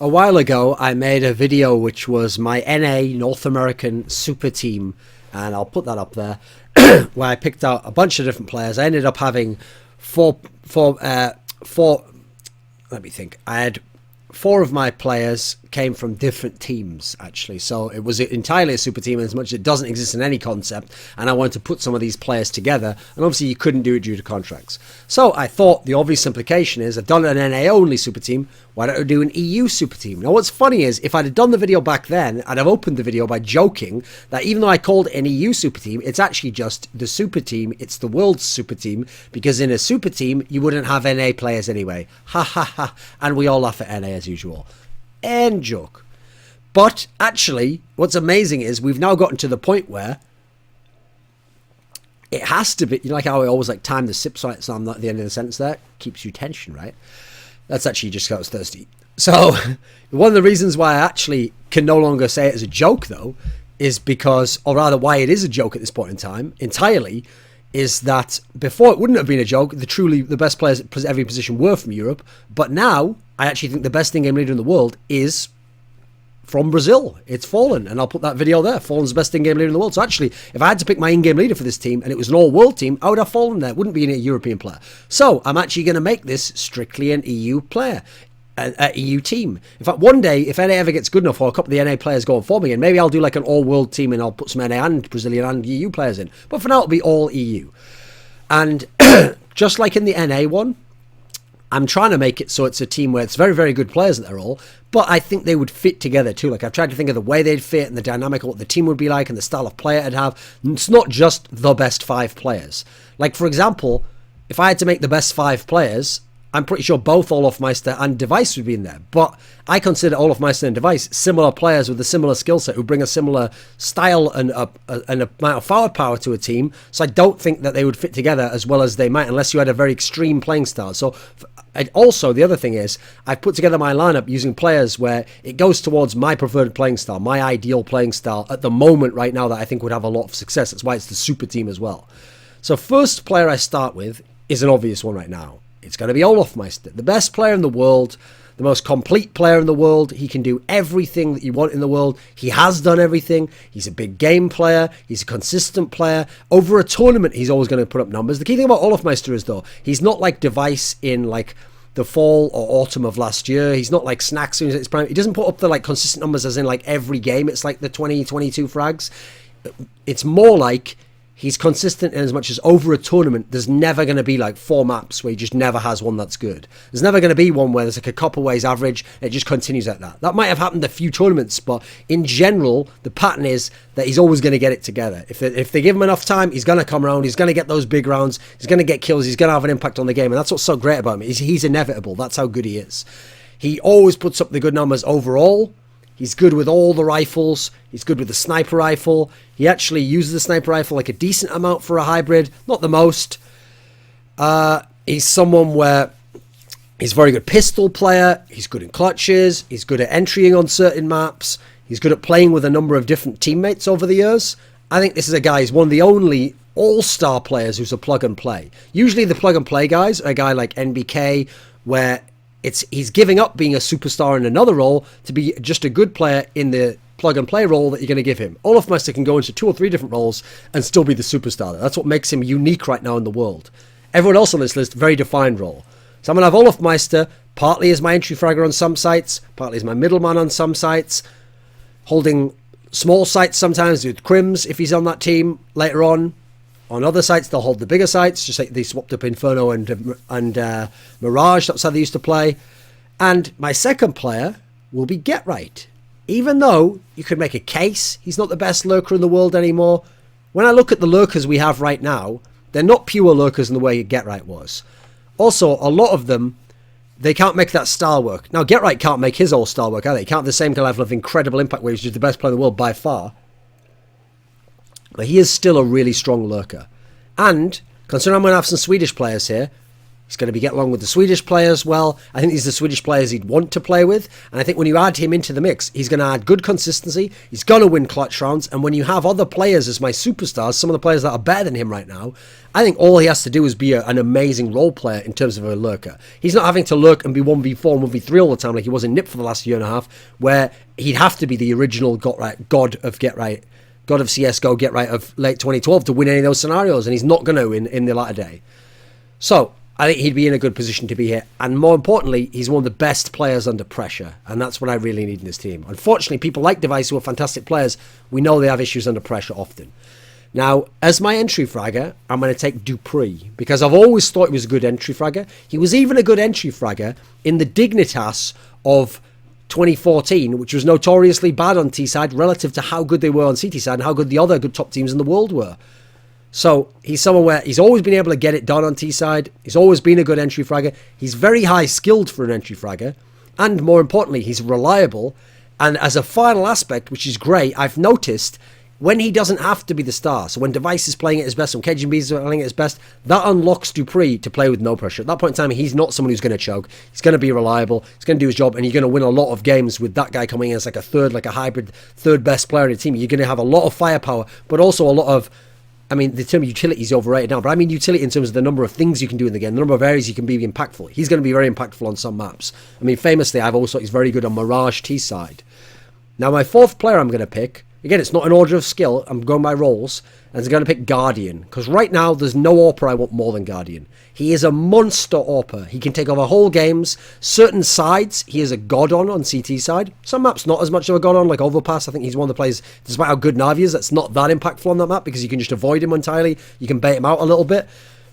A while ago, I made a video which was my NA North American super team, and I'll put that up there, where I picked out a bunch of different players. I ended up having four. Let me think. I had four of my players came from different teams, actually. So it was entirely a super team, as much as it doesn't exist in any concept. And I wanted to put some of these players together. And obviously, you couldn't do it due to contracts. So I thought the obvious implication is I've done an NA only super team. Why don't I do an EU super team? Now, what's funny is if I'd have done the video back then, I'd have opened the video by joking that even though I called it an EU super team, it's actually just the super team. It's the world's super team, because in a super team, you wouldn't have NA players anyway. Ha ha ha. And we all laugh at NA as usual. End joke. But actually, what's amazing is we've now gotten to the point where it has to be, you know, like how I always like time the sip so I'm not at the end of the sentence there. Keeps you tension, right? That's actually just because I was thirsty. So one of the reasons why I actually can no longer say it as a joke, though, is because, or rather why it is a joke at this point in time, entirely, is that before it wouldn't have been a joke. The best players at every position were from Europe. But now, I actually think the best in-game leader in the world is from Brazil. It's Fallen, and I'll put that video there. Fallen's the best in-game leader in the world. So actually, if I had to pick my in-game leader for this team, and it was an all-world team, I would have Fallen there. It wouldn't be a European player. So I'm actually going to make this strictly an EU player. An EU team. In fact, one day, if NA ever gets good enough, or a couple of the NA players go on for me, and maybe I'll do like an all-world team and I'll put some NA and Brazilian and EU players in. But for now, it'll be all EU. And just like in the NA one, I'm trying to make it so it's a team where it's very, very good players that they're all, but I think they would fit together too. Like I've tried to think of the way they'd fit and the dynamic of what the team would be like and the style of player I'd have. And it's not just the best 5 players. Like, for example, if I had to make the best 5 players, I'm pretty sure both Olofmeister and Device would be in there. But I consider Olofmeister and Device similar players with a similar skill set who bring a similar style and an amount of forward power to a team. So I don't think that they would fit together as well as they might unless you had a very extreme playing style. So also, the other thing is, I've put together my lineup using players where it goes towards my preferred playing style, my ideal playing style at the moment right now that I think would have a lot of success. That's why it's the super team as well. So first player I start with is an obvious one right now. It's going to be Olofmeister, the best player in the world, the most complete player in the world. He can do everything that you want in the world. He has done everything. He's a big game player. He's a consistent player. Over a tournament, he's always going to put up numbers. The key thing about Olofmeister is, though, he's not like Device in like the fall or autumn of last year. He's not like Snack soon as it's prime. He doesn't put up the like consistent numbers as in like every game. It's like the 20, 22 frags. It's more like he's consistent in as much as over a tournament, there's never going to be like 4 maps where he just never has one that's good. There's never going to be one where there's like a couple ways average and it just continues like that. That might have happened a few tournaments, but in general, the pattern is that he's always going to get it together. If they give him enough time, he's going to come around, he's going to get those big rounds, he's going to get kills, he's going to have an impact on the game. And that's what's so great about him. He's inevitable. That's how good he is. He always puts up the good numbers overall. He's good with all the rifles. He's good with the sniper rifle. He actually uses the sniper rifle like a decent amount for a hybrid. Not the most. He's someone where he's a very good pistol player. He's good in clutches. He's good at entering on certain maps. He's good at playing with a number of different teammates over the years. I think this is a guy who's one of the only all-star players who's a plug-and-play. Usually the plug-and-play guys are a guy like NBK, where he's giving up being a superstar in another role to be just a good player in the plug-and-play role that you're going to give him. Olofmeister can go into 2 or 3 different roles and still be the superstar. That's what makes him unique right now in the world. Everyone else on this list, very defined role. So I'm going to have Olofmeister partly as my entry fragger on some sites, partly as my middleman on some sites, holding small sites sometimes with Crims if he's on that team later on. On other sites, they'll hold the bigger sites, just like they swapped up Inferno and Mirage. That's how they used to play. And my second player will be Get Right. Even though you could make a case he's not the best lurker in the world anymore, when I look at the lurkers we have right now, they're not pure lurkers in the way Get Right was. Also, a lot of them, they can't make that style work. Now, Get Right can't make his all-star work either. He can't have the same kind of level of incredible impact where he's just the best player in the world by far. But he is still a really strong lurker. And, considering I'm going to have some Swedish players here, He's going to be getting along with the Swedish players well. I think these are the Swedish players he'd want to play with. And I think when you add him into the mix, he's going to add good consistency. He's going to win clutch rounds. And when you have other players as my superstars, some of the players that are better than him right now, I think all he has to do is be an amazing role player in terms of a lurker. He's not having to lurk and be 1v4 and 1v3 all the time like he was in NIP for the last year and a half, where he'd have to be the original god of CSGO, get right of late 2012 to win any of those scenarios. And he's not going to in the latter day. So I think he'd be in a good position to be here. And more importantly, he's one of the best players under pressure. And that's what I really need in this team. Unfortunately, people like Device, who are fantastic players, we know they have issues under pressure often. Now, as my entry fragger, I'm going to take Dupree, because I've always thought he was a good entry fragger. He was even a good entry fragger in the Dignitas of 2014, which was notoriously bad on T-side relative to how good they were on CT side and how good the other good top teams in the world were. So he's someone where he's always been able to get it done on T-side. He's always been a good entry fragger. He's very high skilled for an entry fragger. And more importantly, he's reliable. And as a final aspect, which is great, I've noticed when he doesn't have to be the star. So when Device is playing at his best, when KGB is playing at his best, that unlocks Dupree to play with no pressure. At that point in time, he's not someone who's going to choke. He's going to be reliable. He's going to do his job, and you're going to win a lot of games with that guy coming in as like a hybrid third best player in the team. You're going to have a lot of firepower, but also a lot of, I mean, the term utility is overrated now, but I mean utility in terms of the number of things you can do in the game, the number of areas you can be impactful. He's going to be very impactful on some maps. I mean, famously, I've always thought he's very good on Mirage T-side. Now, my fourth player I'm going to pick, again, it's not an order of skill, I'm going by roles, and I'm going to pick Guardian, because right now, there's no AWPer I want more than Guardian. He is a monster AWPer. He can take over whole games. Certain sides, he is a god on CT side. Some maps, not as much of a god on, like Overpass. I think he's one of the players, despite how good Navi is, that's not that impactful on that map, because you can just avoid him entirely. You can bait him out a little bit.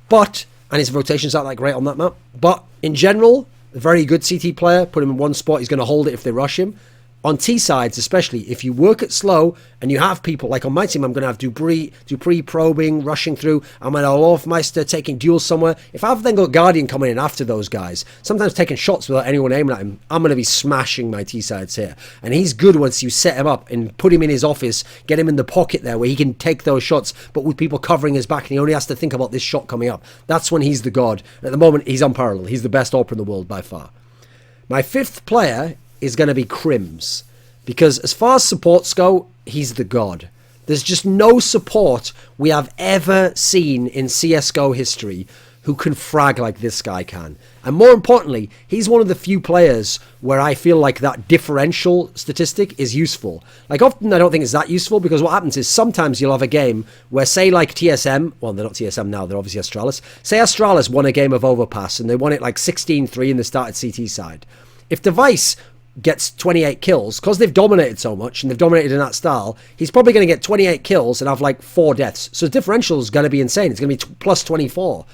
But, and his rotations aren't that great on that map. But, in general, a very good CT player. Put him in one spot, he's going to hold it if they rush him. On T-sides, especially, if you work it slow and you have people, like on my team, I'm going to have Dupree probing, rushing through. I'm going to have Hofmeister taking duels somewhere. If I've then got Guardian coming in after those guys, sometimes taking shots without anyone aiming at him, I'm going to be smashing my T-sides here. And he's good once you set him up and put him in his office, get him in the pocket there where he can take those shots, but with people covering his back, and he only has to think about this shot coming up. That's when he's the god. At the moment, he's unparalleled. He's the best AWPer in the world by far. My fifth player is going to be Crim's, because as far as supports go, he's the god. There's just no support we have ever seen in CSGO history who can frag like this guy can. And more importantly, he's one of the few players where I feel like that differential statistic is useful. Like often I don't think it's that useful, because what happens is sometimes you'll have a game where, say like TSM, well they're not TSM now, they're obviously Astralis. Say Astralis won a game of Overpass and they won it like 16-3 in the started CT side. If Device gets 28 kills, because they've dominated so much and they've dominated in that style, he's probably going to get 28 kills and have like 4 deaths. So differential is going to be insane. It's going to be plus 24.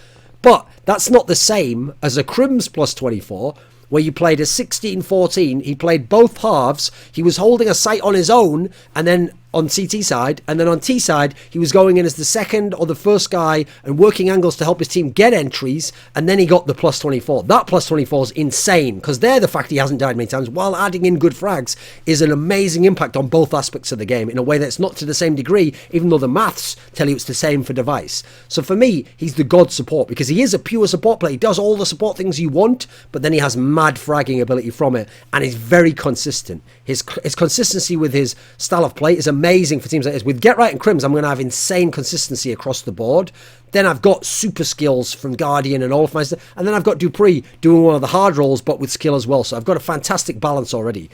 But that's not the same as a Crim's plus 24, where you played a 16-14. He played both halves. He was holding a site on his own, and then on CT side, and then on T side, he was going in as the second or the first guy and working angles to help his team get entries, and then he got the plus 24. That plus 24 is insane, because there the fact he hasn't died many times while adding in good frags is an amazing impact on both aspects of the game in a way that's not to the same degree, even though the maths tell you it's the same for Device. So for me, he's the god support, because he is a pure support player. He does all the support things you want, but then he has mad fragging ability from it, and he's very consistent. His consistency with his style of play is amazing for teams like this. With Get Right and Crims, I'm going to have insane consistency across the board. Then I've got super skills from Guardian and Olafmeister, and then I've got Dupree doing one of the hard roles, but with skill as well. So I've got a fantastic balance already.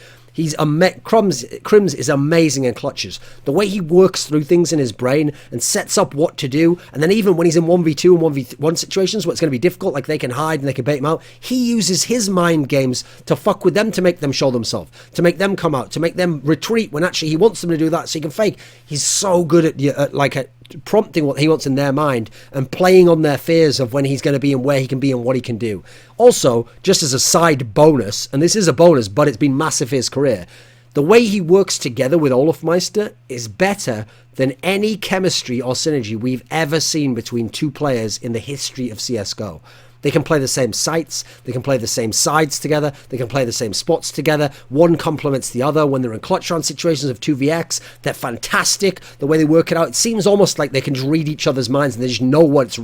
Crims is amazing in clutches. The way he works through things in his brain and sets up what to do, and then even when he's in 1v2 and 1v1 situations where it's going to be difficult, like they can hide and they can bait him out, he uses his mind games to fuck with them, to make them show themselves, to make them come out, to make them retreat when actually he wants them to do that so he can fake. He's so good at prompting what he wants in their mind and playing on their fears of when he's going to be and where he can be and what he can do. Also, just as a side bonus, and this is a bonus, but it's been massive for his career, the way he works together with Olafmeister is better than any chemistry or synergy we've ever seen between two players in the history of CSGO. They can play the same sites, they can play the same sides together, they can play the same spots together. One complements the other. When they're in clutch round situations of 2vx, they're fantastic. The way they work it out, it seems almost like they can just read each other's minds and they just know what.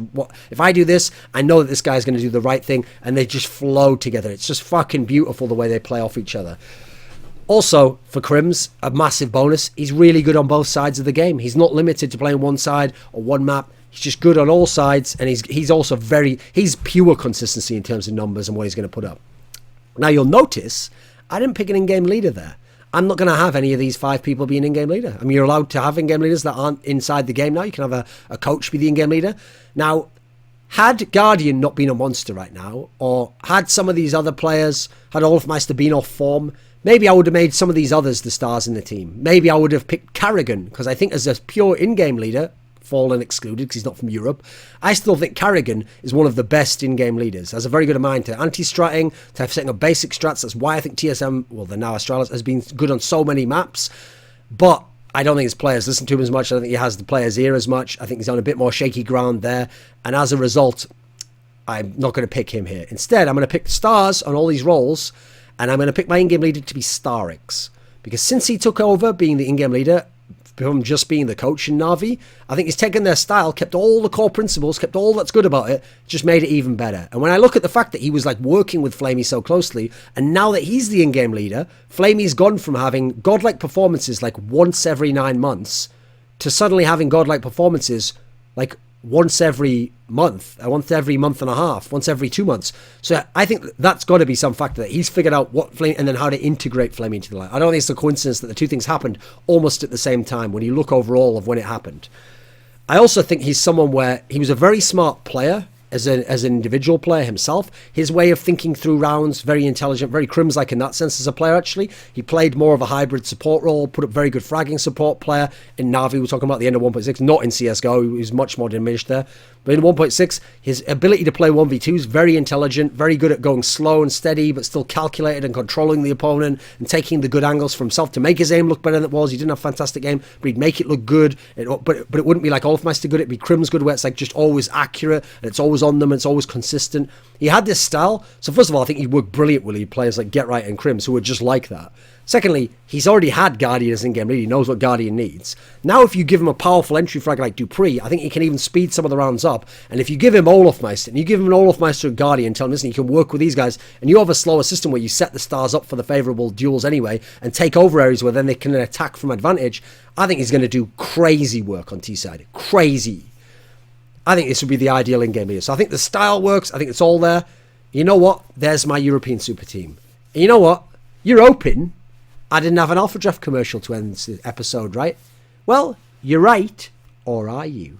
If I do this, I know that this guy's going to do the right thing, and they just flow together. It's just fucking beautiful the way they play off each other. Also, for Crim's, a massive bonus, he's really good on both sides of the game. He's not limited to playing one side or one map. He's just good on all sides, and he's also he's pure consistency in terms of numbers and what he's going to put up. Now, you'll notice I didn't pick an in-game leader there. I'm not going to have any of these 5 people be an in-game leader. I mean, you're allowed to have in-game leaders that aren't inside the game now. You can have a coach be the in-game leader. Now, had Guardian not been a monster right now, or had some of these other players, had Olafmeister been off form, maybe I would have made some of these others the stars in the team. Maybe I would have picked Carrigan, because I think as a pure in-game leader, Fallen excluded because he's not from Europe, I still think Carrigan is one of the best in-game leaders. Has a very good mind to anti-stratting, to have setting up basic strats. That's why I think TSM, well, the now Astralis, has been good on so many maps. But I don't think his players listen to him as much. I don't think he has the players' ear as much. I think he's on a bit more shaky ground there. And as a result, I'm not going to pick him here. Instead, I'm going to pick stars on all these roles, and I'm going to pick my in-game leader to be Starix. Because since he took over being the in-game leader, from just being the coach in Na'Vi, I think he's taken their style, kept all the core principles, kept all that's good about it, just made it even better. And when I look at the fact that he was like working with Flamey so closely, and now that he's the in-game leader, Flamey's gone from having godlike performances like once every 9 months to suddenly having godlike performances like once every month, once every month and a half, once every 2 months. So I think that's got to be some factor that he's figured out what Flame and then how to integrate Flame into the line. I don't think it's a coincidence that the two things happened almost at the same time when you look overall of when it happened. I also think he's someone where he was a very smart player as an individual player himself. His way of thinking through rounds, very intelligent, very Crim's-like in that sense as a player, actually. He played more of a hybrid support role, put up very good fragging support player. In Na'Vi, we're talking about the end of 1.6, not in CSGO, he was much more diminished there. But in 1.6, his ability to play 1v2 is very intelligent, very good at going slow and steady, but still calculated and controlling the opponent and taking the good angles for himself to make his aim look better than it was. He didn't have fantastic aim, but he'd make it look good. But it wouldn't be like Olafmeister good, it'd be Crim's good, where it's like just always accurate and it's always on them and it's always consistent. He had this style. So first of all, I think he'd work brilliant with players like Get Right and Crims who are just like that. Secondly, he's already had Guardian as in-game leader. He knows what Guardian needs. Now, if you give him a powerful entry frag like Dupree, I think he can even speed some of the rounds up. And if you give him Olafmeister, and you give him an Olafmeister and Guardian, tell him, listen, you can work with these guys, and you have a slower system where you set the stars up for the favourable duels anyway, and take over areas where then they can attack from advantage, I think he's going to do crazy work on T-side. Crazy. I think this would be the ideal in-game leader. So I think the style works. I think it's all there. You know what? There's my European super team. And you know what? You're hoping I didn't have an Alpha Draft commercial to end the episode, right? Well, you're right, or are you?